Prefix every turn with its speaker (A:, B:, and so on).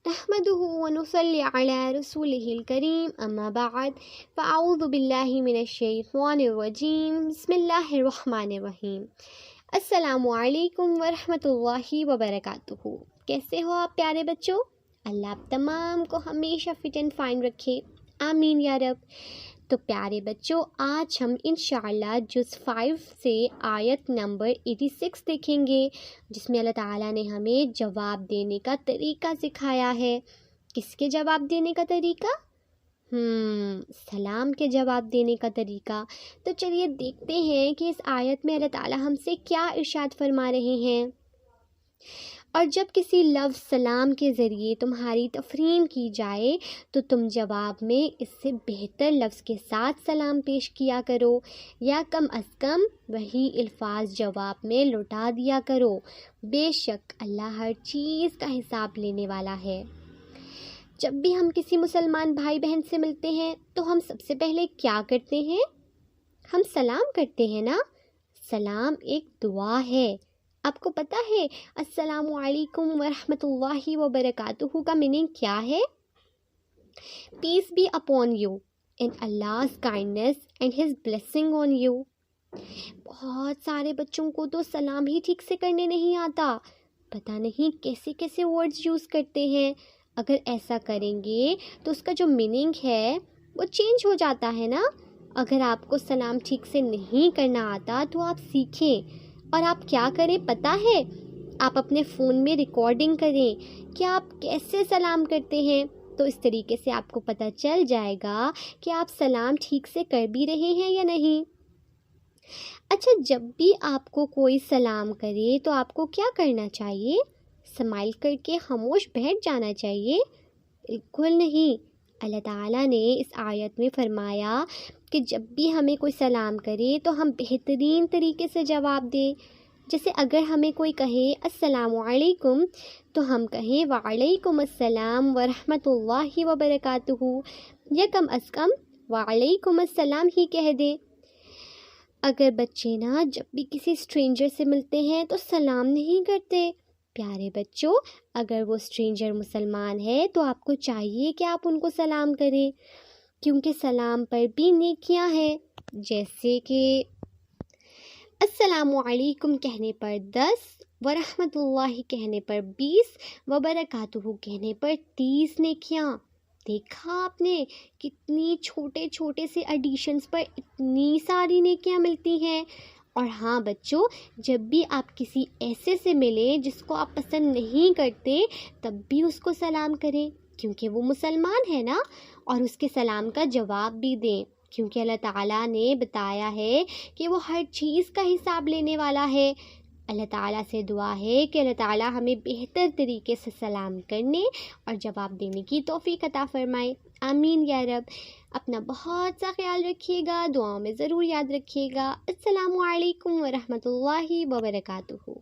A: نحمده ونصلي على رسوله الكريم اما بعد فاعوذ باللہ من الشیطان الرجیم بسم اللہ الرحمن الرحیم۔ السلام علیکم ورحمۃ اللہ وبرکاتہ۔ کیسے ہو آپ پیارے بچوں؟ اللہ آپ تمام کو ہمیشہ فٹ اینڈ فائن رکھے، آمین یا رب۔ تو پیارے بچوں، آج ہم انشاءاللہ جز 5 سے آیت نمبر 86 دیکھیں گے، جس میں اللہ تعالیٰ نے ہمیں جواب دینے کا طریقہ سکھایا ہے۔ کس کے جواب دینے کا طریقہ؟ سلام کے جواب دینے کا طریقہ۔ تو چلیے دیکھتے ہیں کہ اس آیت میں اللہ تعالیٰ ہم سے کیا ارشاد فرما رہے ہیں۔ اور جب کسی لفظ سلام کے ذریعے تمہاری تفریم کی جائے تو تم جواب میں اس سے بہتر لفظ کے ساتھ سلام پیش کیا کرو، یا کم از کم وہی الفاظ جواب میں لوٹا دیا کرو۔ بے شک اللہ ہر چیز کا حساب لینے والا ہے۔ جب بھی ہم کسی مسلمان بھائی بہن سے ملتے ہیں تو ہم سب سے پہلے کیا کرتے ہیں؟ ہم سلام کرتے ہیں نا۔ سلام ایک دعا ہے۔ آپ کو پتہ ہے السلام علیکم ورحمۃ اللہ وبرکاتہ کا میننگ کیا ہے؟ Peace be upon you and Allah's kindness and his blessing on you۔ بہت سارے بچوں کو تو سلام ہی ٹھیک سے کرنے نہیں آتا، پتہ نہیں کیسے کیسے ورڈز یوز کرتے ہیں۔ اگر ایسا کریں گے تو اس کا جو میننگ ہے وہ چینج ہو جاتا ہے نا۔ اگر آپ کو سلام ٹھیک سے نہیں کرنا آتا تو آپ سیکھیں، اور آپ کیا کریں پتہ ہے؟ آپ اپنے فون میں ریکارڈنگ کریں کہ آپ کیسے سلام کرتے ہیں، تو اس طریقے سے آپ کو پتہ چل جائے گا کہ آپ سلام ٹھیک سے کر بھی رہے ہیں یا نہیں۔ اچھا، جب بھی آپ کو کوئی سلام کرے تو آپ کو کیا کرنا چاہیے؟ اسمائل کر کے خاموش بیٹھ جانا چاہیے؟ بالکل نہیں۔ اللہ تعالیٰ نے اس آیت میں فرمایا کہ جب بھی ہمیں کوئی سلام کرے تو ہم بہترین طریقے سے جواب دیں۔ جیسے اگر ہمیں کوئی کہے السلام علیکم تو ہم کہیں وعلیکم السلام ورحمۃ اللہ وبرکاتہ، یا کم از کم وعلیکم السلام ہی کہہ دیں۔ اگر بچے نا جب بھی کسی اسٹرینجر سے ملتے ہیں تو سلام نہیں کرتے، پیارے بچوں، اگر وہ اسٹرینجر مسلمان ہے تو آپ کو چاہیے کہ آپ ان کو سلام کریں، کیونکہ سلام پر بھی نیکیاں ہیں۔ جیسے کہ السلام علیکم کہنے پر 10، ورحمۃ اللہ کہنے پر 20، وبرکاتہ کہنے پر 30 نیکیاں۔ دیکھا آپ نے کتنی چھوٹے چھوٹے سے ایڈیشنز پر اتنی ساری نیکیاں ملتی ہیں۔ اور ہاں بچوں، جب بھی آپ کسی ایسے سے ملیں جس کو آپ پسند نہیں کرتے تب بھی اس کو سلام کریں، کیونکہ وہ مسلمان ہے نا، اور اس کے سلام کا جواب بھی دیں، کیونکہ اللہ تعالیٰ نے بتایا ہے کہ وہ ہر چیز کا حساب لینے والا ہے۔ اللہ تعالیٰ سے دعا ہے کہ اللہ تعالیٰ ہمیں بہتر طریقے سے سلام کرنے اور جواب دینے کی توفیق عطا فرمائے، آمین یا رب۔ اپنا بہت سا خیال رکھیے گا، دعاؤں میں ضرور یاد رکھیے گا۔ السلام علیکم ورحمۃ اللہ وبرکاتہ۔